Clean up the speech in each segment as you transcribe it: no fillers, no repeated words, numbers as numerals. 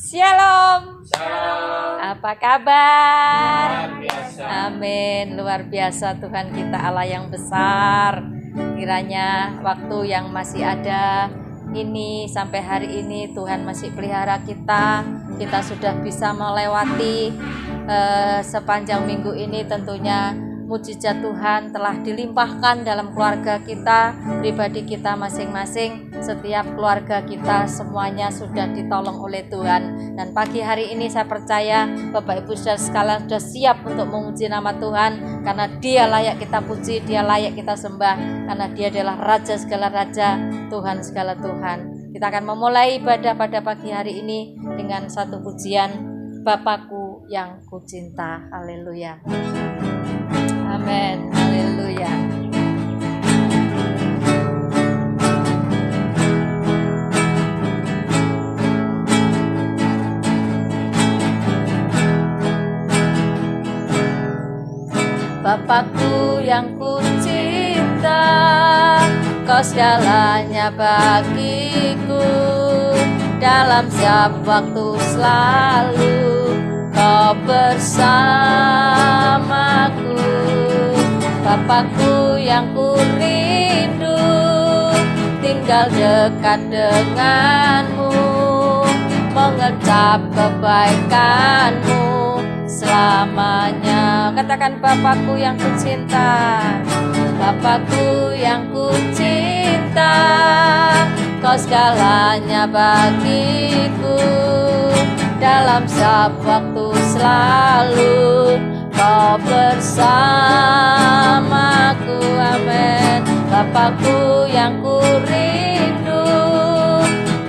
Shalom. Shalom. Apa kabar? Luar biasa. Amin. Luar biasa, Tuhan kita Allah yang besar. Kiranya waktu yang masih ada ini sampai hari ini Tuhan masih pelihara kita. Kita sudah bisa melewati sepanjang minggu ini. Tentunya mujizat Tuhan telah dilimpahkan dalam keluarga kita, pribadi kita masing-masing. Setiap keluarga kita semuanya sudah ditolong oleh Tuhan. Dan pagi hari ini saya percaya Bapak Ibu Saudara sekalian sudah siap untuk memuji nama Tuhan, karena Dia layak kita puji, Dia layak kita sembah, karena Dia adalah Raja segala raja, Tuhan segala Tuhan. Kita akan memulai ibadah pada pagi hari ini dengan satu pujian, Bapakku yang kucinta. Haleluya. Amin. Haleluya. Bapakku yang kucinta, Kau segalanya bagiku. Dalam setiap waktu selalu Kau bersamaku. Bapakku yang ku rindu, tinggal dekat denganmu, mengucap kebaikanmu selamanya. Katakan, Bapakku yang ku cinta, Bapakku yang ku cinta, Kau segalanya bagiku. Dalam setiap waktu selalu Kau bersamaku. Amin. Bapakku yang ku rindu,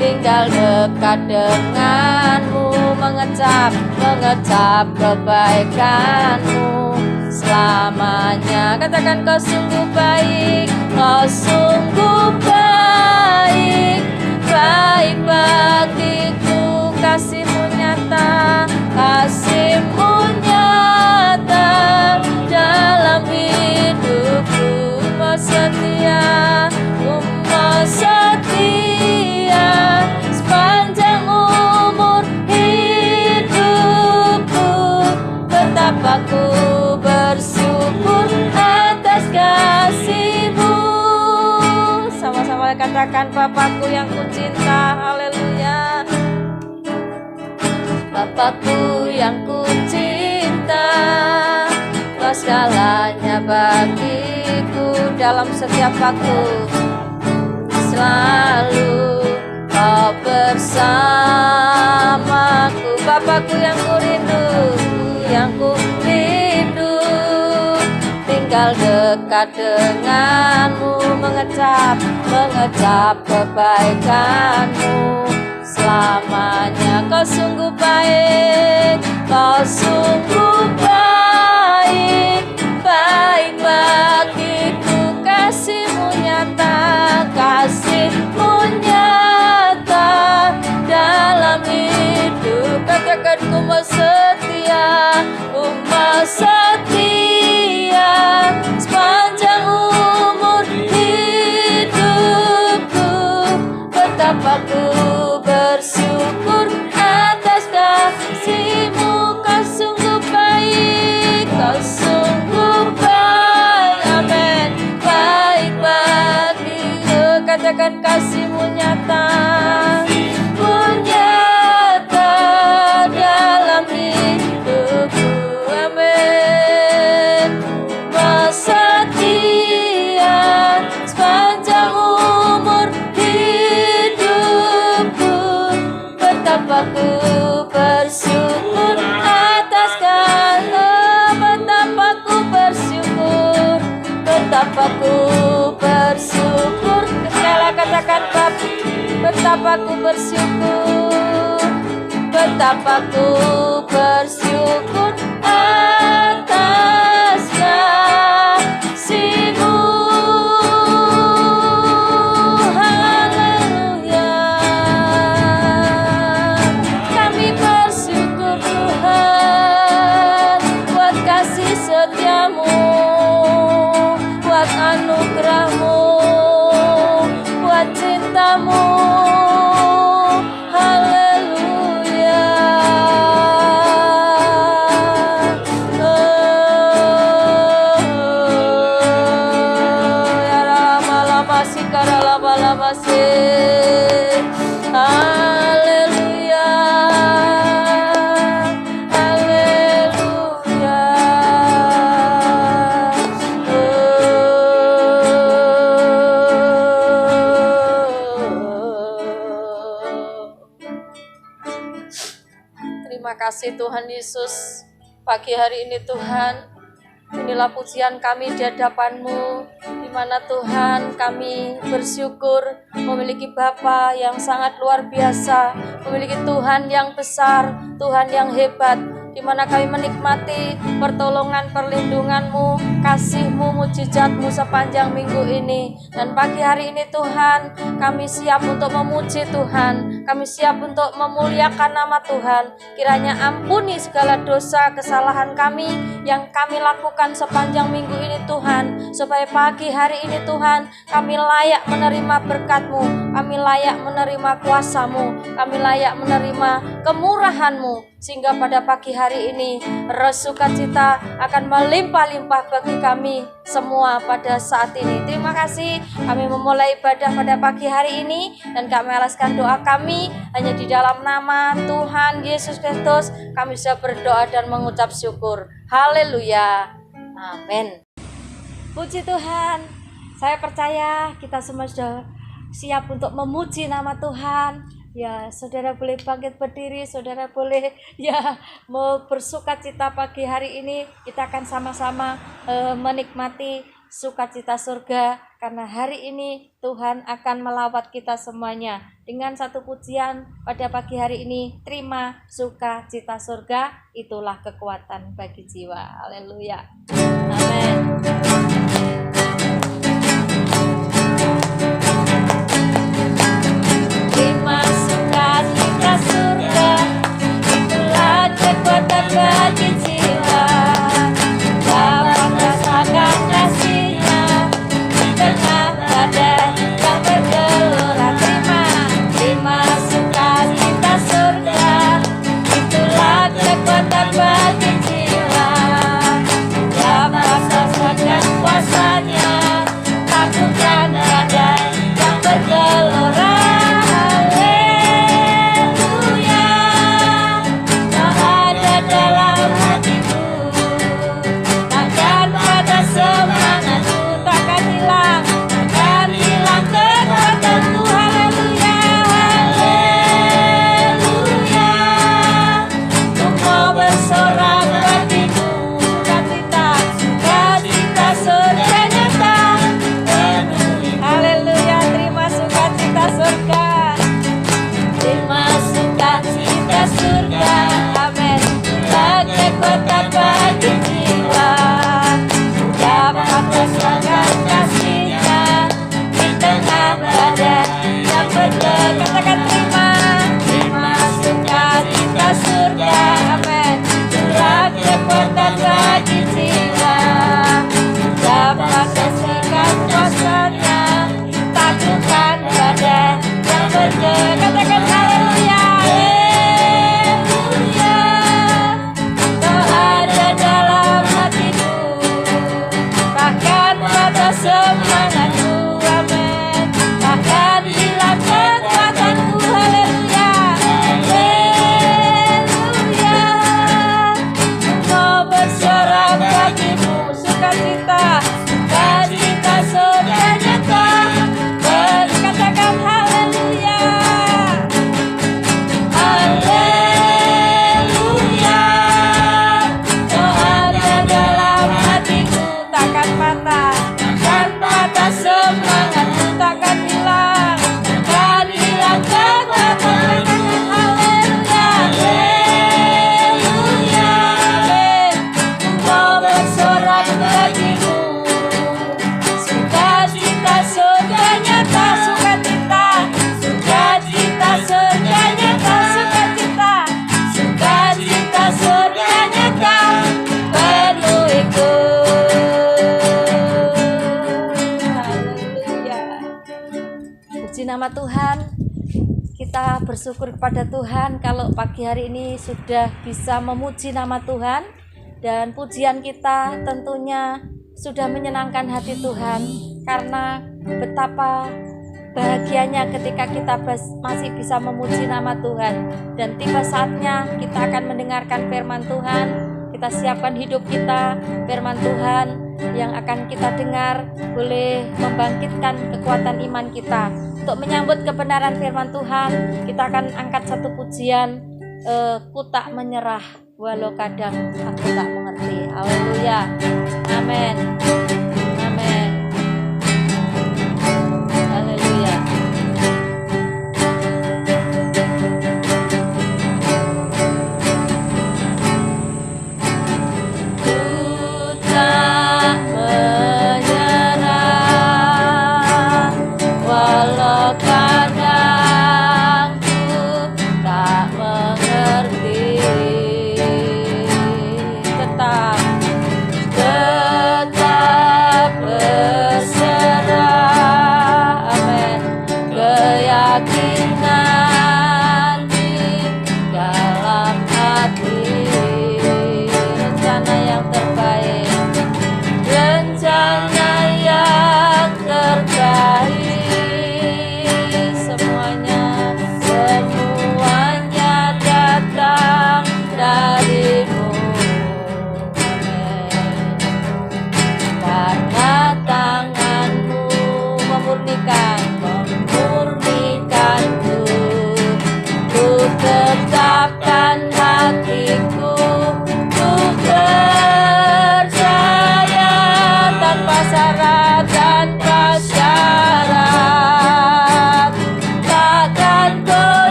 tinggal dekat denganmu, mengecap kebaikanmu selamanya. Katakan, Kau sungguh baik, Kau sungguh baik, baik bagiku. Kasih-Mu nyata, kasih-Mu nyata dalam hidupku. Mau setia, mau setia sepanjang umur hidupku. Betapa ku bersyukur atas kasih-Mu. Sama-sama katakan, Bapakku yang ku cinta. Haleluya. Bapakku yang ku cinta, Kau segalanya bagiku. Dalam setiap waktu selalu Kau bersamaku. Bapakku yang ku rindu, tinggal dekat denganmu, mengecap kebaikanmu selamanya. Kau sungguh baik, Kau sungguh baik, baik bagiku. Kasih-Mu nyata, kasih-Mu nyata dalam hidup. Katakan, ku mau setia, ku mau setia sepanjang umur hidupku. Betapa ku bersyukur atas kasih-Mu. Kau sungguh baik, Kau sungguh baik. Amin. Baik bagiku. Katakan, kasih-Mu nyata, Mu nyata dalam hidupku. Amin. Mau setia sepanjang umur hidupku. Betapa ku bersyukur atas betapa ku bersyukur, betapa ku bersyukur. Segala katakan, betapa ku bersyukur, betapa ku bersyukur atas kasih-Mu. Haleluya. Kami bersyukur Tuhan buat kasih setia-Mu, buat anugerah-Mu, buat cinta-Mu. Haleluya. karalabalabase. Haleluya, haleluya. Terima kasih Tuhan Yesus. Pagi hari ini Tuhan, inilah pujian kami di hadapan-Mu, di mana Tuhan kami bersyukur memiliki Bapa yang sangat luar biasa, memiliki Tuhan yang besar, Tuhan yang hebat, di mana kami menikmati pertolongan perlindungan-Mu, kasih-Mu, mujizat-Mu sepanjang minggu ini. Dan pagi hari ini Tuhan, kami siap untuk memuji Tuhan, kami siap untuk memuliakan nama Tuhan. Kiranya ampuni segala dosa kesalahan kami yang kami lakukan sepanjang minggu ini Tuhan, supaya pagi hari ini Tuhan kami layak menerima berkat-Mu, kami layak menerima kuasa-Mu, kami layak menerima kemurahan-Mu, sehingga pada pagi hari ini roh sukacita akan melimpah-limpah bagi kami semua pada saat ini. Terima kasih, kami memulai ibadah pada pagi hari ini dan kami alaskan doa kami hanya di dalam nama Tuhan Yesus Kristus. Kami bisa berdoa dan mengucap syukur. Haleluya, amin. Puji Tuhan, saya percaya kita semua sudah siap untuk memuji nama Tuhan. Ya, saudara boleh bangkit berdiri, saudara boleh mau bersukacita pagi hari ini. Kita akan sama-sama menikmati sukacita surga, karena hari ini Tuhan akan melawat kita semuanya dengan satu pujian pada pagi hari ini. Terima sukacita surga, itulah kekuatan bagi jiwa. Haleluya, amin. Kekuatan bagi jiwa, dapat rasakan kasih-Nya di tengah badai yang bergelora. Terima sukacita surga, itulah kekuatan bagi jiwa, dapat rasakan kuasa-Nya, takutkan badai yang bergelora. Kekuatan bagi jiwa, dapat rasakan kasih-Nya di tengah badai yang bergelora. Katakan terima sukacita surga, amin. Itulah kekuatan bagi jiwa, dapat rasakan kuasa-Nya, takutkan badai yang bergelora. Katakan haleluya. Semangatku, amin. Bahkan hilang kekuatanku, haleluya, haleluya. Engkau bersorak bagimu sukacita, sukacita sudah nyata. Berkatakan haleluya, haleluya. Kau ada dalam hatiku, takkan patah. Semangatku takkan hilang, takkan hilang kekuatan. Haleluya, haleluya. Engkau bersorak bagimu, sukacita sudah nyata. Sukacita, sukacita sudah nyata. Sukacita, sukacita sudah nyata. Penuhiku. Nama Tuhan, kita bersyukur kepada Tuhan kalau pagi hari ini sudah bisa memuji nama Tuhan, dan pujian kita tentunya sudah menyenangkan hati Tuhan, karena betapa bahagianya ketika kita masih bisa memuji nama Tuhan. Dan tiba saatnya kita akan mendengarkan firman Tuhan. Kita siapkan hidup kita, firman Tuhan yang akan kita dengar boleh membangkitkan kekuatan iman kita. Untuk menyambut kebenaran firman Tuhan, kita akan angkat satu pujian, ku tak menyerah walau kadang aku tak mengerti. Haleluya. Amin. Amin. Haleluya.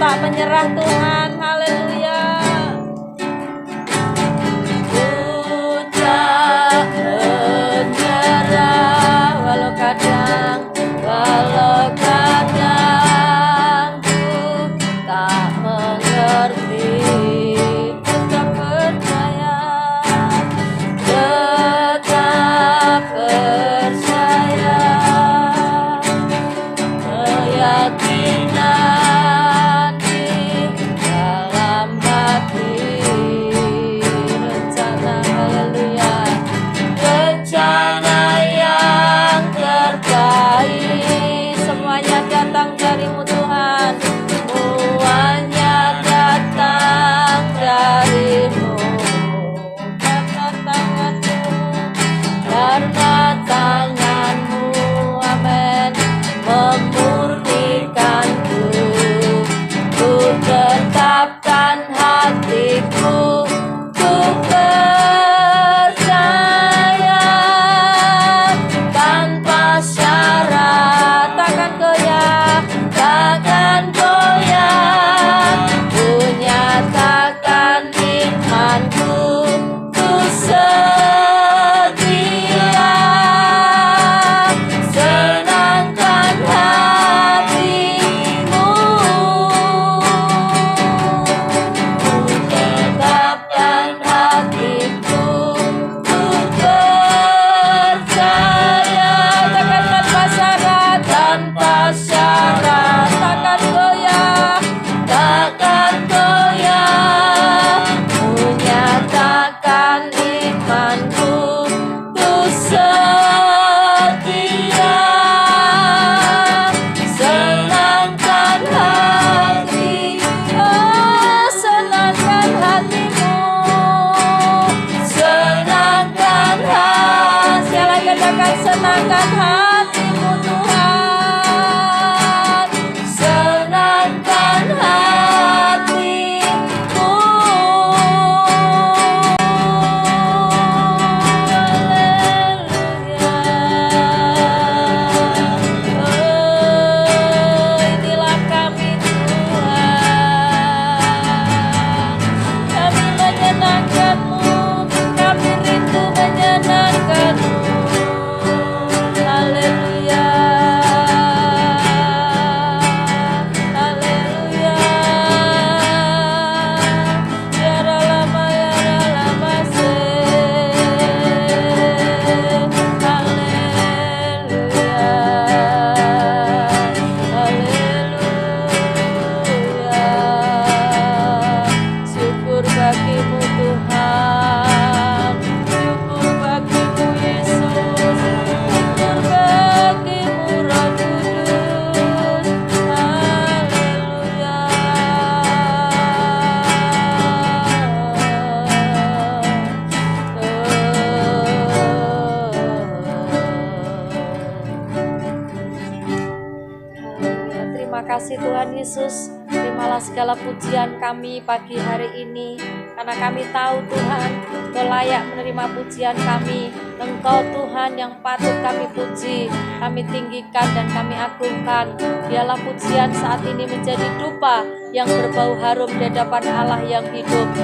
Tak menyerah Tuhan, haleluya. Ku tak menyerah walau kadang ku tak mengerti. Tetap percaya, keyakinan Terima kasih Tuhan Yesus. Terimalah segala pujian kami pagi hari ini, karena kami tahu Tuhan, Engkau layak menerima pujian kami. Engkau Tuhan yang patut kami puji, kami tinggikan dan kami agungkan. Biarlah pujian saat ini menjadi dupa yang berbau harum di hadapan Allah yang hidup.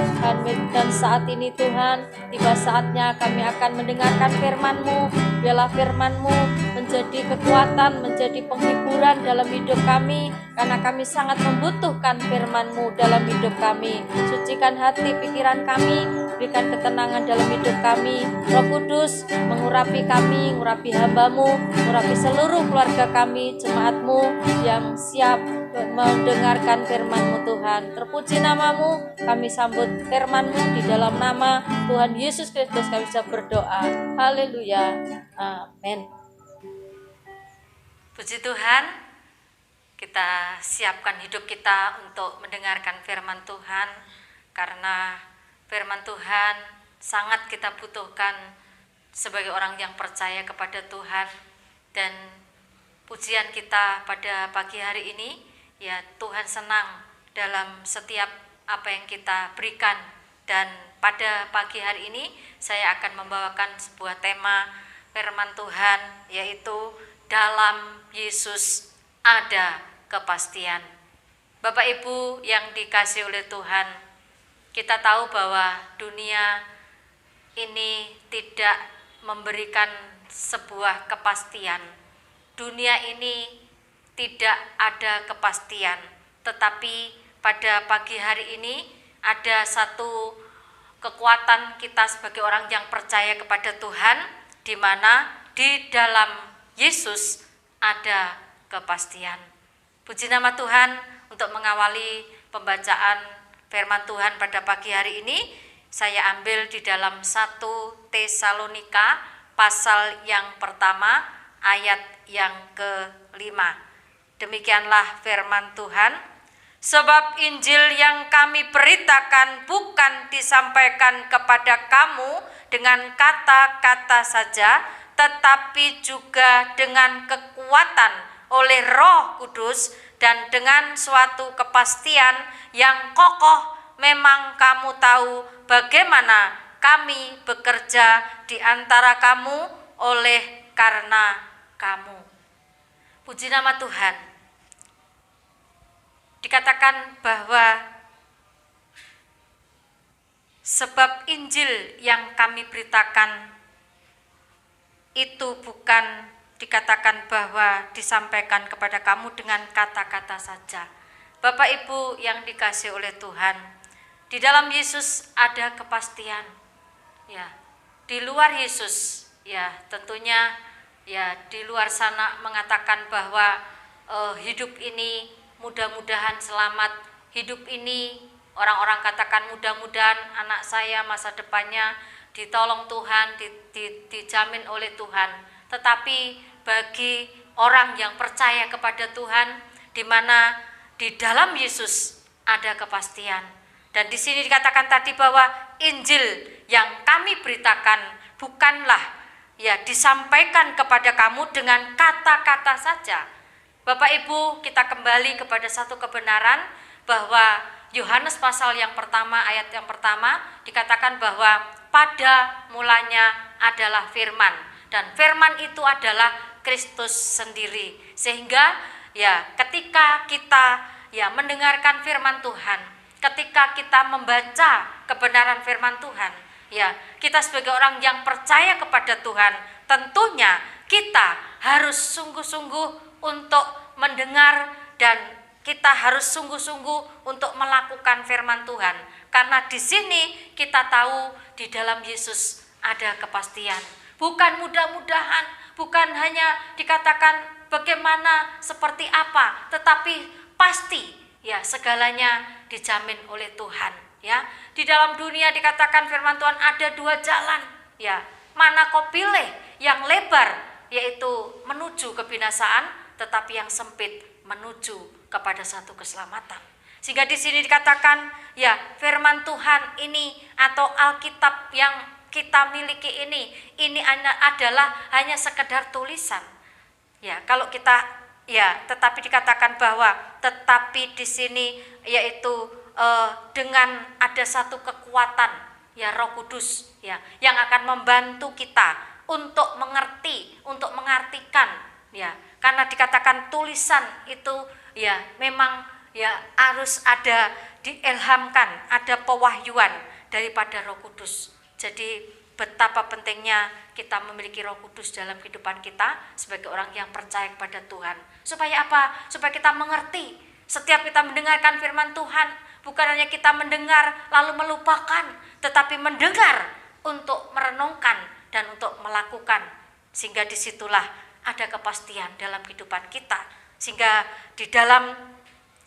Dan saat ini Tuhan, tiba saatnya kami akan mendengarkan firman-Mu. Biarlah firman-Mu menjadi kekuatan, menjadi penghiburan dalam hidup kami, karena kami sangat membutuhkan firman-Mu dalam hidup kami. Sucikan hati pikiran kami, berikan ketenangan dalam hidup kami. Roh Kudus mengurapi kami, mengurapi hamba-Mu, mengurapi seluruh keluarga kami, jemaat-Mu yang siap mendengarkan firman-Mu Tuhan. Terpuji nama-Mu, kami sambut firman-Mu di dalam nama Tuhan Yesus Kristus kami bisa berdoa. Haleluya. Amin. Puji Tuhan, kita siapkan hidup kita untuk mendengarkan firman Tuhan, karena firman Tuhan sangat kita butuhkan sebagai orang yang percaya kepada Tuhan. Dan pujian kita pada pagi hari ini, ya Tuhan senang dalam setiap apa yang kita berikan. Dan pada pagi hari ini saya akan membawakan sebuah tema firman Tuhan, yaitu dalam Yesus ada kepastian. Bapak Ibu yang dikasihi oleh Tuhan, kita tahu bahwa dunia ini tidak memberikan sebuah kepastian. Dunia ini tidak ada kepastian, tetapi pada pagi hari ini ada satu kekuatan kita sebagai orang yang percaya kepada Tuhan, di mana di dalam Yesus ada kepastian. Puji nama Tuhan. Untuk mengawali pembacaan firman Tuhan pada pagi hari ini, saya ambil di dalam 1 Tesalonika pasal yang pertama ayat yang ke-5. Demikianlah firman Tuhan. Sebab Injil yang kami beritakan bukan disampaikan kepada kamu dengan kata-kata saja, tetapi juga dengan kekuatan oleh Roh Kudus dan dengan suatu kepastian yang kokoh. Memang kamu tahu bagaimana kami bekerja di antara kamu oleh karena kamu. Puji nama Tuhan. Dikatakan bahwa sebab Injil yang kami beritakan itu bukan dikatakan bahwa disampaikan kepada kamu dengan kata-kata saja. Bapak Ibu yang dikasihi oleh Tuhan, di dalam Yesus ada kepastian. Ya, di luar Yesus, ya tentunya ya di luar sana mengatakan bahwa hidup ini mudah-mudahan selamat, hidup ini orang-orang katakan mudah-mudahan anak saya masa depannya ditolong Tuhan, dijamin oleh Tuhan. Tetapi bagi orang yang percaya kepada Tuhan, di mana di dalam Yesus ada kepastian. Dan di sini dikatakan tadi bahwa Injil yang kami beritakan bukanlah ya disampaikan kepada kamu dengan kata-kata saja. Bapak Ibu, kita kembali kepada satu kebenaran bahwa Yohanes pasal yang pertama ayat yang pertama dikatakan bahwa pada mulanya adalah firman, dan firman itu adalah Kristus sendiri. Sehingga ya ketika kita ya mendengarkan firman Tuhan, ketika kita membaca kebenaran firman Tuhan, ya kita sebagai orang yang percaya kepada Tuhan, tentunya kita harus sungguh-sungguh untuk mendengar, dan kita harus sungguh-sungguh untuk melakukan firman Tuhan. Karena di sini kita tahu di dalam Yesus ada kepastian. Bukan mudah-mudahan, bukan hanya dikatakan bagaimana, seperti apa, tetapi pasti ya segalanya dijamin oleh Tuhan. Ya, di dalam dunia dikatakan firman Tuhan ada dua jalan. Ya, mana kau pilih? Yang lebar yaitu menuju kebinasaan, tetapi yang sempit menuju kepada satu keselamatan. Sehingga di sini dikatakan ya firman Tuhan ini atau Alkitab yang kita miliki ini adalah hanya sekedar tulisan. Ya, kalau kita ya, tetapi dikatakan bahwa tetapi di sini yaitu dengan ada satu kekuatan, ya, Roh Kudus, ya, yang akan membantu kita untuk mengerti, untuk mengartikan, ya, karena dikatakan tulisan itu ya memang ya harus ada diilhamkan, ada pewahyuan daripada Roh Kudus. Jadi betapa pentingnya kita memiliki Roh Kudus dalam kehidupan kita sebagai orang yang percaya kepada Tuhan. Supaya apa? Supaya kita mengerti. Setiap kita mendengarkan firman Tuhan, bukan hanya kita mendengar lalu melupakan, tetapi mendengar untuk merenungkan dan untuk melakukan. Sehingga disitulah ada kepastian dalam kehidupan kita. Sehingga di dalam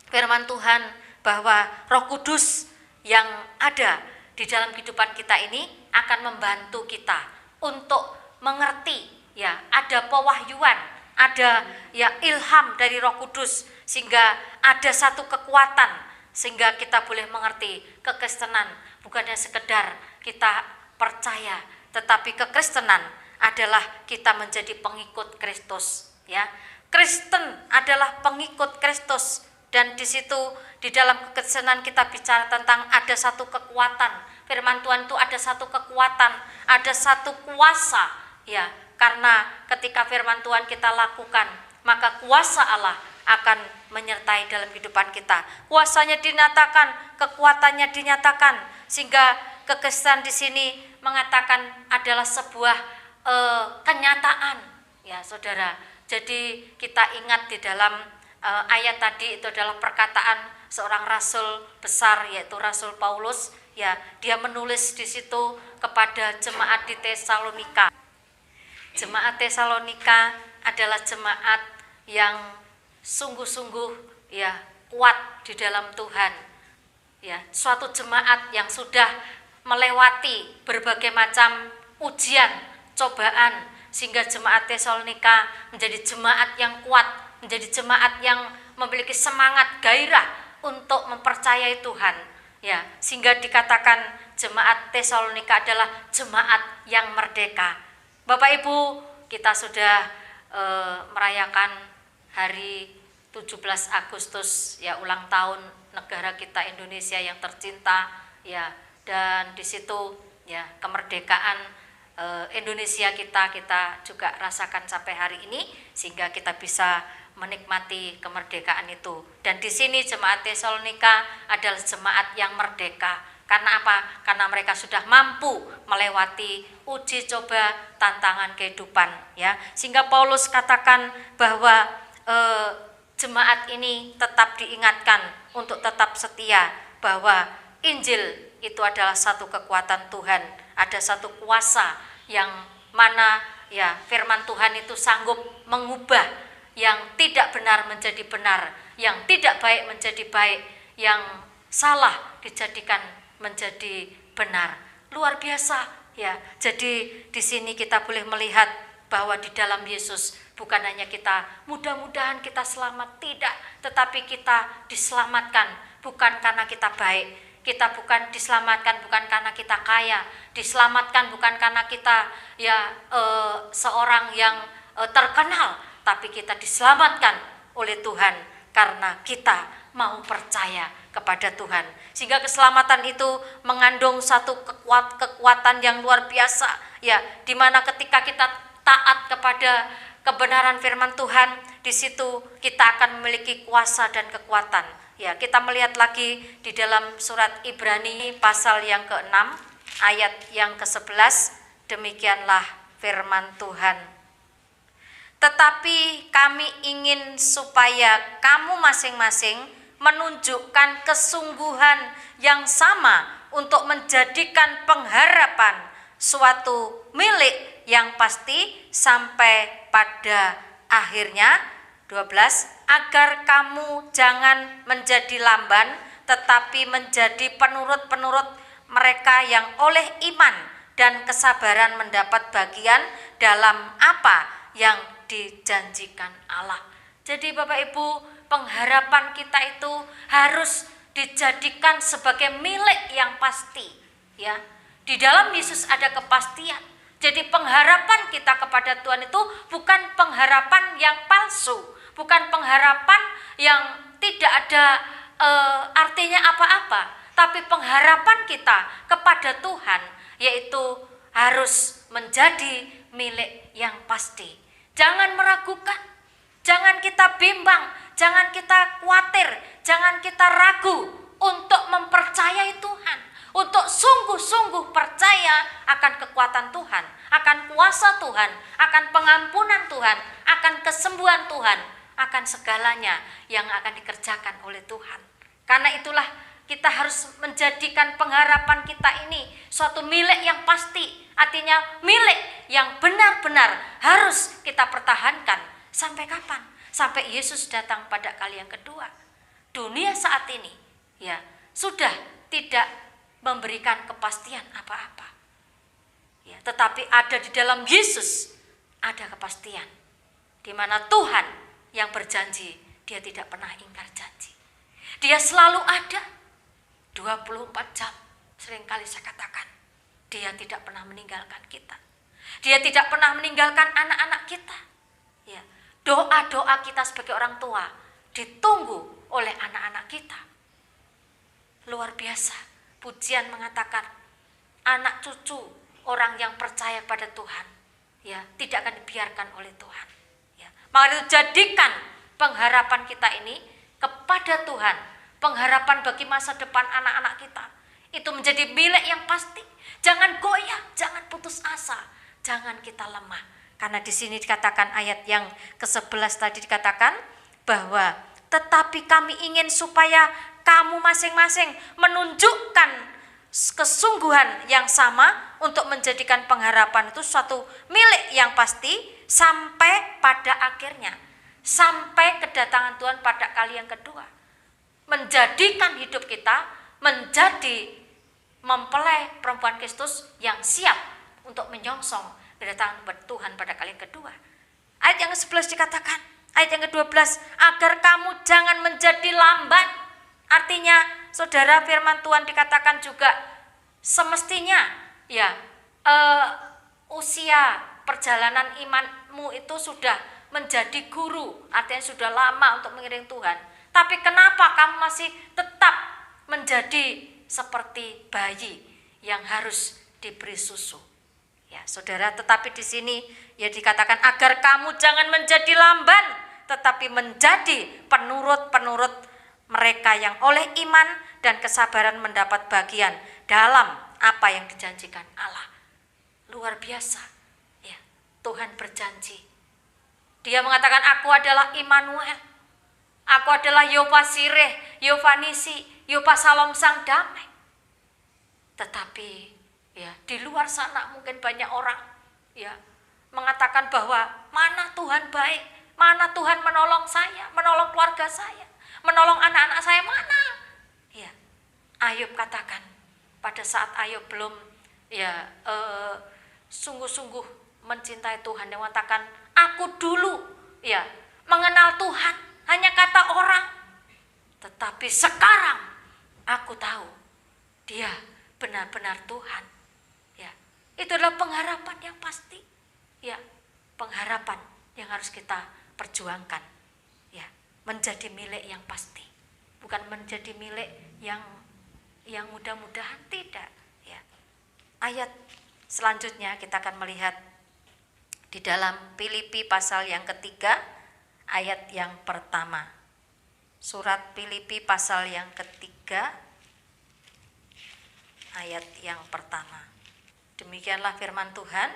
firman Tuhan bahwa Roh Kudus yang ada di dalam kehidupan kita ini akan membantu kita untuk mengerti, ya, ada pewahyuan, ada ya ilham dari Roh Kudus, sehingga ada satu kekuatan sehingga kita boleh mengerti kekristenan bukannya sekedar kita percaya, tetapi kekristenan adalah kita menjadi pengikut Kristus, ya. Kristen adalah pengikut Kristus. Dan di situ di dalam kekristenan kita bicara tentang ada satu kekuatan. Firman Tuhan itu ada satu kekuatan, ada satu kuasa, ya. Karena ketika firman Tuhan kita lakukan, maka kuasa Allah akan menyertai dalam kehidupan kita. Kuasanya dinyatakan, kekuatannya dinyatakan, sehingga kekristenan di sini mengatakan adalah sebuah kenyataan, ya, Saudara. Jadi kita ingat di dalam ayat tadi itu adalah perkataan seorang rasul besar, yaitu Rasul Paulus, ya. Dia menulis di situ kepada jemaat di Tesalonika. Jemaat Tesalonika adalah jemaat yang sungguh-sungguh, ya, kuat di dalam Tuhan, ya. Suatu jemaat yang sudah melewati berbagai macam ujian, cobaan, sehingga jemaat Tesalonika menjadi jemaat yang kuat, menjadi jemaat yang memiliki semangat, gairah untuk mempercayai Tuhan, ya. Sehingga dikatakan jemaat Tesalonika adalah jemaat yang merdeka. Bapak Ibu, kita sudah merayakan hari 17 Agustus, ya, ulang tahun negara kita Indonesia yang tercinta, ya. Dan di situ, ya, kemerdekaan Indonesia kita juga rasakan sampai hari ini, sehingga kita bisa menikmati kemerdekaan itu. Dan di sini jemaat Tesalonika adalah jemaat yang merdeka. Karena apa? Karena mereka sudah mampu melewati uji coba tantangan kehidupan, ya. Sehingga Paulus katakan bahwa jemaat ini tetap diingatkan untuk tetap setia bahwa Injil itu adalah satu kekuatan Tuhan, ada satu kuasa yang mana, ya, firman Tuhan itu sanggup mengubah yang tidak benar menjadi benar, yang tidak baik menjadi baik, yang salah dijadikan menjadi benar. Luar biasa, ya. Jadi di sini kita boleh melihat bahwa di dalam Yesus bukan hanya kita mudah-mudahan kita selamat, tidak, tetapi kita diselamatkan bukan karena kita baik. Kita bukan diselamatkan bukan karena kita kaya, diselamatkan bukan karena kita, ya, seorang yang terkenal, tapi kita diselamatkan oleh Tuhan karena kita mau percaya kepada Tuhan. Sehingga keselamatan itu mengandung satu kekuatan yang luar biasa, ya, di mana ketika kita taat kepada kebenaran firman Tuhan, di situ kita akan memiliki kuasa dan kekuatan. Ya, kita melihat lagi di dalam surat Ibrani pasal yang ke-6 ayat yang ke-11, demikianlah firman Tuhan. Tetapi kami ingin supaya kamu masing-masing menunjukkan kesungguhan yang sama untuk menjadikan pengharapan suatu milik yang pasti sampai pada akhirnya. 12, agar kamu jangan menjadi lamban, tetapi menjadi penurut-penurut mereka yang oleh iman dan kesabaran mendapat bagian dalam apa yang dijanjikan Allah. Jadi Bapak Ibu, pengharapan kita itu harus dijadikan sebagai milik yang pasti, ya. Di dalam Yesus ada kepastian. Jadi pengharapan kita kepada Tuhan itu bukan pengharapan yang palsu, bukan pengharapan yang tidak ada artinya apa-apa, tapi pengharapan kita kepada Tuhan yaitu harus menjadi milik yang pasti. Jangan meragukan, jangan kita bimbang, jangan kita khawatir, jangan kita ragu untuk mempercayai Tuhan, untuk sungguh-sungguh percaya akan kekuatan Tuhan, akan kuasa Tuhan, akan pengampunan Tuhan, akan kesembuhan Tuhan, akan segalanya yang akan dikerjakan oleh Tuhan. Karena itulah kita harus menjadikan pengharapan kita ini suatu milik yang pasti, artinya milik yang benar-benar harus kita pertahankan. Sampai kapan? Sampai Yesus datang pada kali yang kedua. Dunia saat ini ya sudah tidak memberikan kepastian apa-apa. Ya, tetapi ada di dalam Yesus ada kepastian. Di mana Tuhan yang berjanji, dia tidak pernah ingkar janji. Dia selalu ada 24 jam. Seringkali saya katakan, dia tidak pernah meninggalkan kita. Dia tidak pernah meninggalkan anak-anak kita. Ya, doa-doa kita sebagai orang tua ditunggu oleh anak-anak kita. Luar biasa. Pujian mengatakan anak cucu orang yang percaya pada Tuhan ya tidak akan dibiarkan oleh Tuhan. Ya, maka itu jadikan pengharapan kita ini kepada Tuhan, pengharapan bagi masa depan anak-anak kita itu menjadi milik yang pasti. Jangan goyah, jangan putus asa, jangan kita lemah. Karena di sini dikatakan ayat yang ke-11 tadi dikatakan bahwa tetapi kami ingin supaya kamu masing-masing menunjukkan kesungguhan yang sama untuk menjadikan pengharapan itu suatu milik yang pasti sampai pada akhirnya, sampai kedatangan Tuhan pada kali yang kedua. Menjadikan hidup kita menjadi mempelai perempuan Kristus yang siap untuk menyongsong kedatangan Tuhan pada kali yang kedua. Ayat yang ke-11 dikatakan, ayat yang ke-12, agar kamu jangan menjadi lamban. Artinya, saudara, firman Tuhan dikatakan juga semestinya ya usia perjalanan imanmu itu sudah menjadi guru, artinya sudah lama untuk mengiring Tuhan. Tapi kenapa kamu masih tetap menjadi seperti bayi yang harus diberi susu? Ya, saudara, tetapi di sini ya dikatakan agar kamu jangan menjadi lamban, tetapi menjadi penurut-penurut mereka yang oleh iman dan kesabaran mendapat bagian dalam apa yang dijanjikan Allah. Luar biasa. Ya, Tuhan berjanji. Dia mengatakan aku adalah Immanuel. Aku adalah Yehova Sireh, Yehova Nisi, Yehova Salom Sang Damai. Tetapi ya di luar sana mungkin banyak orang ya mengatakan bahwa mana Tuhan baik, mana Tuhan menolong saya, menolong keluarga saya, menolong anak-anak saya, mana? Ya, Ayub katakan pada saat Ayub belum ya sungguh-sungguh mencintai Tuhan, dia mengatakan aku dulu ya mengenal Tuhan hanya kata orang, tetapi sekarang aku tahu dia benar-benar Tuhan. Ya, itu adalah pengharapan yang pasti. Ya, pengharapan yang harus kita perjuangkan. Ya, menjadi milik yang pasti, bukan menjadi milik yang mudah-mudahan, tidak. Ya. Ayat selanjutnya kita akan melihat di dalam Filipi pasal yang ketiga, ayat yang pertama. Surat Filipi pasal yang ketiga, ayat yang pertama. Demikianlah firman Tuhan.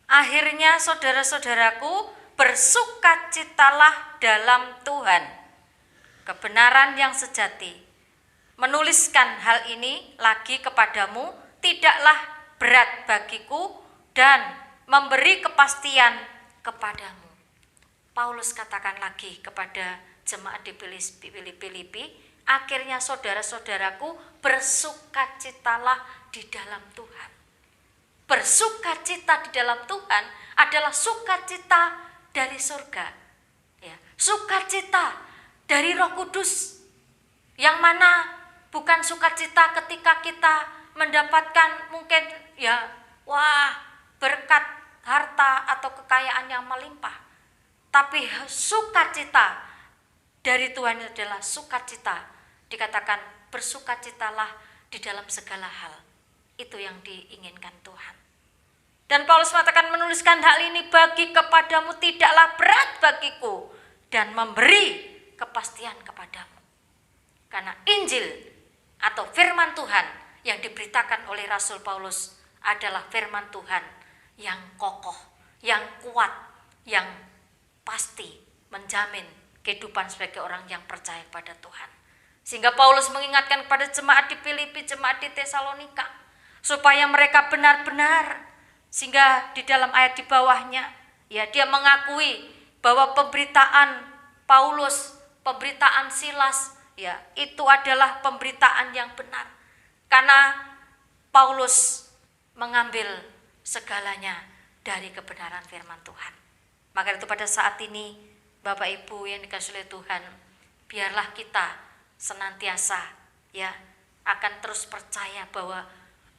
Akhirnya saudara-saudaraku, bersukacitalah dalam Tuhan. Kebenaran yang sejati. Menuliskan hal ini lagi kepadamu tidaklah berat bagiku dan memberi kepastian kepadamu. Paulus katakan lagi kepada jemaat di Filipi, akhirnya saudara-saudaraku, bersukacitalah di dalam Tuhan. Bersukacita di dalam Tuhan adalah sukacita dari surga. Ya, sukacita dari Roh Kudus, yang mana bukan sukacita ketika kita mendapatkan mungkin ya berkat harta atau kekayaan yang melimpah. Tapi sukacita dari Tuhan adalah sukacita. Dikatakan bersukacitalah di dalam segala hal. Itu yang diinginkan Tuhan. Dan Paulus mengatakan, menuliskan hal ini bagi kepadamu tidaklah berat bagiku, dan memberi kepastian kepadamu. Karena Injil atau firman Tuhan yang diberitakan oleh Rasul Paulus adalah firman Tuhan yang kokoh, yang kuat, yang pasti menjamin kehidupan sebagai orang yang percaya pada Tuhan. Sehingga Paulus mengingatkan kepada jemaat di Filipi, jemaat di Tesalonika, supaya mereka benar-benar, sehingga di dalam ayat di bawahnya, ya, dia mengakui bahwa pemberitaan Paulus, pemberitaan Silas, ya, itu adalah pemberitaan yang benar. Karena Paulus mengambil segalanya dari kebenaran firman Tuhan. Maka itu pada saat ini, Bapak Ibu yang dikasihi oleh Tuhan, biarlah kita senantiasa, ya, akan terus percaya bahwa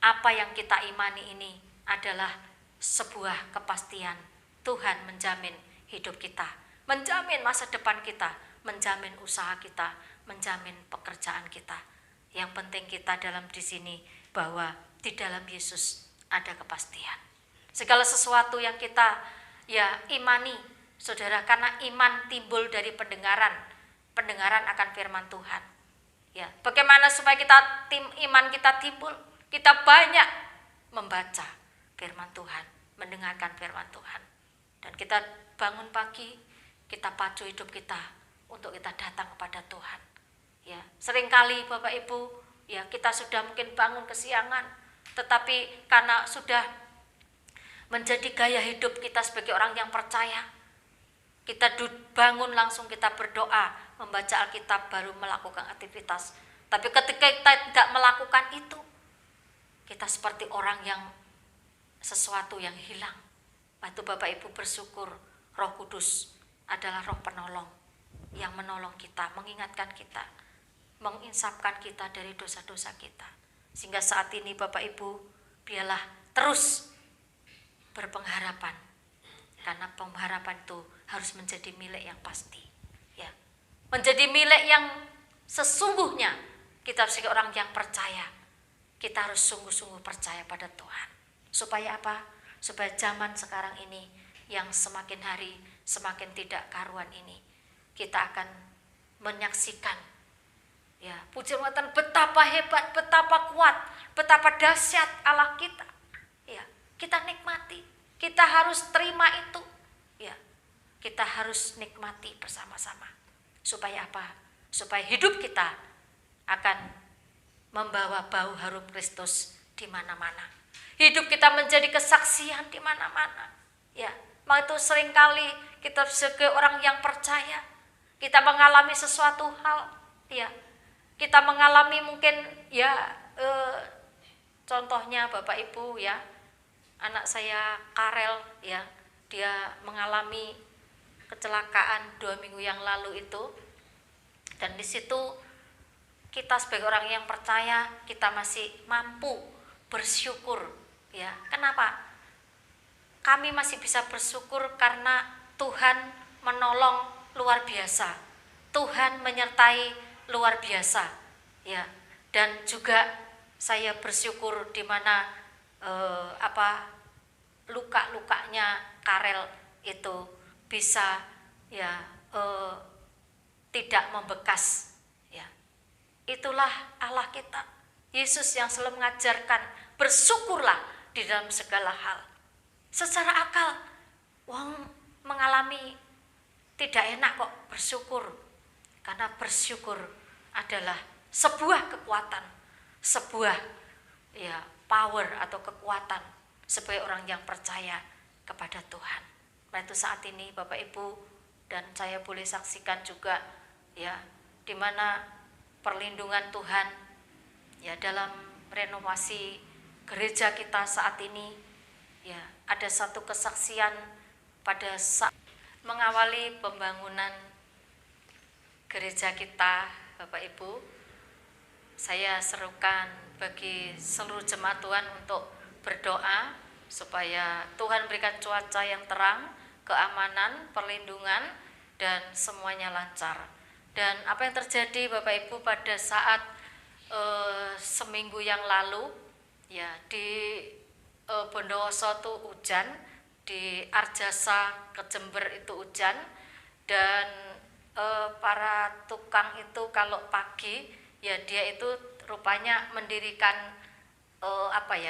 apa yang kita imani ini adalah sebuah kepastian. Tuhan menjamin hidup kita, menjamin masa depan kita, menjamin usaha kita, menjamin pekerjaan kita. Yang penting kita dalam di sini bahwa di dalam Yesus ada kepastian. Segala sesuatu yang kita, ya, imani, saudara, karena iman timbul dari pendengaran akan firman Tuhan. Ya, bagaimana supaya iman kita timbul? Kita banyak membaca firman Tuhan, mendengarkan firman Tuhan. Dan kita bangun pagi, kita pacu hidup kita untuk kita datang kepada Tuhan. Ya, seringkali Bapak Ibu, ya, kita sudah mungkin bangun kesiangan, tetapi karena sudah menjadi gaya hidup kita sebagai orang yang percaya, kita bangun langsung kita berdoa, membaca Alkitab, baru melakukan aktivitas. Tapi ketika kita tidak melakukan itu, kita seperti orang yang sesuatu yang hilang. Itu Bapak Ibu bersyukur, Roh Kudus adalah Roh penolong yang menolong kita, mengingatkan kita, menginsapkan kita dari dosa-dosa kita. Sehingga saat ini Bapak Ibu, biarlah terus berpengharapan, karena pengharapan itu harus menjadi milik yang pasti, ya, menjadi milik yang sesungguhnya. Kita sebagai orang yang percaya, kita harus sungguh-sungguh percaya pada Tuhan. Supaya apa? Supaya zaman sekarang ini yang semakin hari semakin tidak karuan ini, kita akan menyaksikan, ya, puji Tuhan, betapa hebat, betapa kuat, betapa dahsyat Allah kita. Ya, kita nikmati, kita harus terima itu, ya, kita harus nikmati bersama-sama. Supaya apa? Supaya hidup kita akan membawa bau harum Kristus di mana-mana. Hidup kita menjadi kesaksian di mana-mana. Ya, maka itu seringkali kita sebagai orang yang percaya, kita mengalami sesuatu hal, ya, kita mengalami mungkin, ya, contohnya Bapak Ibu, ya, anak saya Karel, ya, dia mengalami kecelakaan 2 minggu yang lalu itu, dan di situ kita sebagai orang yang percaya, kita masih mampu bersyukur, ya. Kenapa? Kami masih bisa bersyukur karena Tuhan menolong luar biasa, Tuhan menyertai luar biasa, ya. Dan juga saya bersyukur di mana luka-lukanya Karel itu bisa, ya, tidak membekas. Itulah Allah kita, Yesus yang selalu mengajarkan bersyukurlah di dalam segala hal. Secara akal, mengalami tidak enak kok bersyukur, karena bersyukur adalah sebuah kekuatan, sebuah, ya, power atau kekuatan sebagai orang yang percaya kepada Tuhan. Nah, itu saat ini Bapak Ibu dan saya boleh saksikan juga, ya, di mana perlindungan Tuhan, ya, dalam renovasi gereja kita saat ini, ya, ada satu kesaksian pada saat mengawali pembangunan gereja kita, Bapak Ibu. Saya serukan bagi seluruh jemaat Tuhan untuk berdoa supaya Tuhan berikan cuaca yang terang, keamanan, perlindungan, dan semuanya lancar. Dan apa yang terjadi Bapak Ibu pada saat seminggu yang lalu, ya di Bondowoso itu hujan, di Arjasa ke Jember itu hujan, dan para tukang itu kalau pagi ya dia itu rupanya mendirikan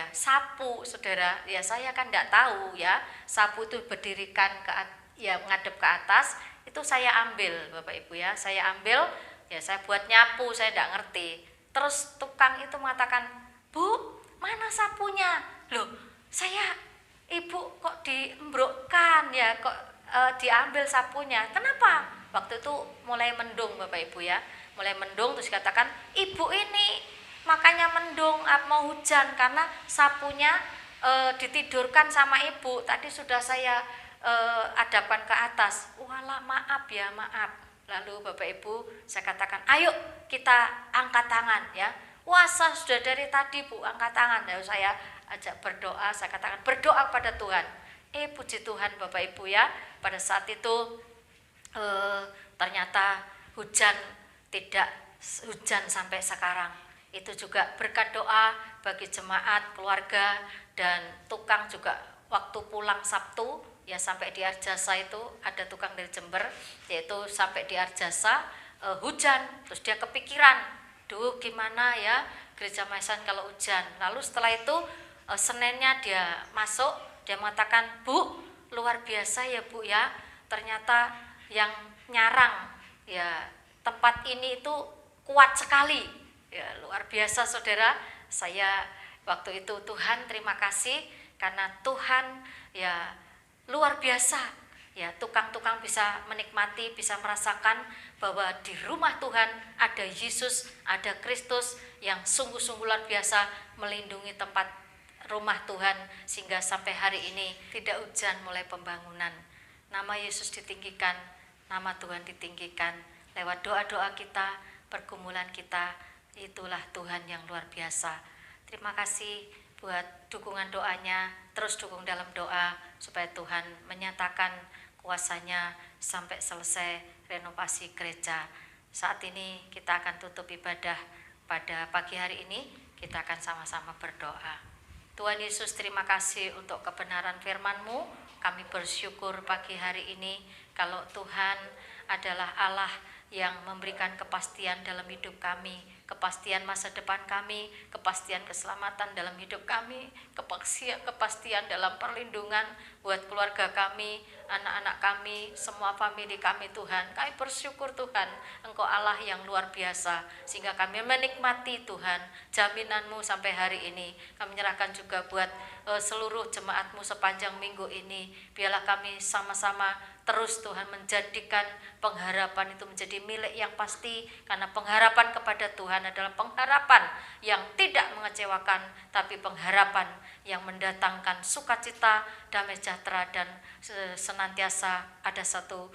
sapu, saudara. Ya saya kan tidak tahu ya, sapu itu berdirikan ngadep ke atas, itu saya ambil Bapak Ibu ya, saya ambil ya, saya buat nyapu, saya tidak ngerti. Terus tukang itu mengatakan, "Bu, mana sapunya?" Loh, ibu kok diembrokkan ya, kok diambil sapunya, kenapa? Waktu itu mulai mendung Bapak Ibu ya, mulai mendung, terus katakan, "Ibu ini makanya mendung, mau hujan karena sapunya ditidurkan sama ibu, tadi sudah saya adapan ke atas." Walah, maaf ya, maaf. Lalu Bapak Ibu saya katakan, "Ayo kita angkat tangan ya." Wah, sudah dari tadi Bu angkat tangan. Lalu saya ajak berdoa, saya katakan berdoa pada Tuhan. Puji Tuhan Bapak Ibu ya, pada saat itu ternyata tidak hujan sampai sekarang. Itu juga berkat doa bagi jemaat, keluarga, dan tukang juga. Waktu pulang Sabtu ya, sampai di Arjasa itu ada tukang dari Jember, yaitu sampai di Arjasa hujan, terus dia kepikiran, duh gimana ya gereja Maesan kalau hujan. Lalu setelah itu Seninnya dia masuk, dia mengatakan, "Bu, luar biasa ya Bu ya, ternyata yang nyarang ya tempat ini itu kuat sekali." Ya, luar biasa saudara. Saya waktu itu, Tuhan terima kasih karena Tuhan ya luar biasa ya, tukang-tukang bisa menikmati, bisa merasakan bahwa di rumah Tuhan ada Yesus, ada Kristus yang sungguh-sungguh luar biasa melindungi tempat rumah Tuhan, sehingga sampai hari ini tidak hujan mulai pembangunan. Nama Yesus ditinggikan, nama Tuhan ditinggikan lewat doa-doa kita, pergumulan kita. Itulah Tuhan yang luar biasa. Terima kasih buat dukungan doanya, terus dukung dalam doa supaya Tuhan menyatakan kuasanya sampai selesai renovasi gereja. Saat ini kita akan tutup ibadah pada pagi hari ini, kita akan sama-sama berdoa. Tuhan Yesus, terima kasih untuk kebenaran firman-Mu. Kami bersyukur pagi hari ini kalau Tuhan adalah Allah yang memberikan kepastian dalam hidup kami, kepastian masa depan kami, kepastian keselamatan dalam hidup kami, kepastian dalam perlindungan buat keluarga kami, anak-anak kami, semua famili kami Tuhan. Kami bersyukur Tuhan, Engkau Allah yang luar biasa, sehingga kami menikmati Tuhan jaminan-Mu sampai hari ini. Kami menyerahkan juga buat seluruh jemaat-Mu sepanjang minggu ini. Biarlah kami sama-sama terus Tuhan menjadikan pengharapan itu menjadi milik yang pasti, karena pengharapan kepada Tuhan adalah pengharapan yang tidak mengecewakan, tapi pengharapan yang mendatangkan sukacita, damai sejahtera, dan senantiasa ada satu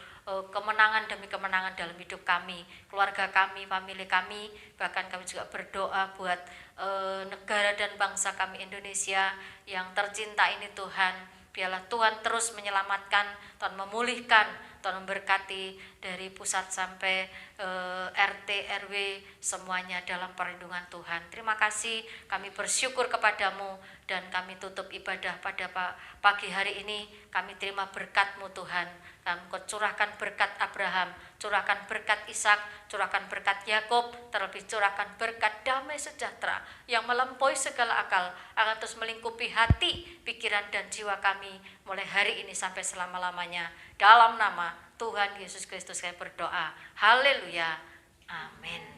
kemenangan demi kemenangan dalam hidup kami, keluarga kami, famili kami. Bahkan kami juga berdoa buat negara dan bangsa kami Indonesia yang tercinta ini Tuhan. Biarlah Tuhan terus menyelamatkan, Tuhan memulihkan, Tuhan memberkati dari pusat sampai RT, RW, semuanya dalam perlindungan Tuhan. Terima kasih, kami bersyukur kepadamu, dan kami tutup ibadah pada pagi hari ini. Kami terima berkat-Mu Tuhan. Kau curahkan berkat Abraham, curahkan berkat Ishak, curahkan berkat Yakub, terlebih curahkan berkat damai sejahtera yang melampaui segala akal, akan terus melingkupi hati, pikiran, dan jiwa kami mulai hari ini sampai selama-lamanya. Dalam nama Tuhan Yesus Kristus kami berdoa. Haleluya. Amin.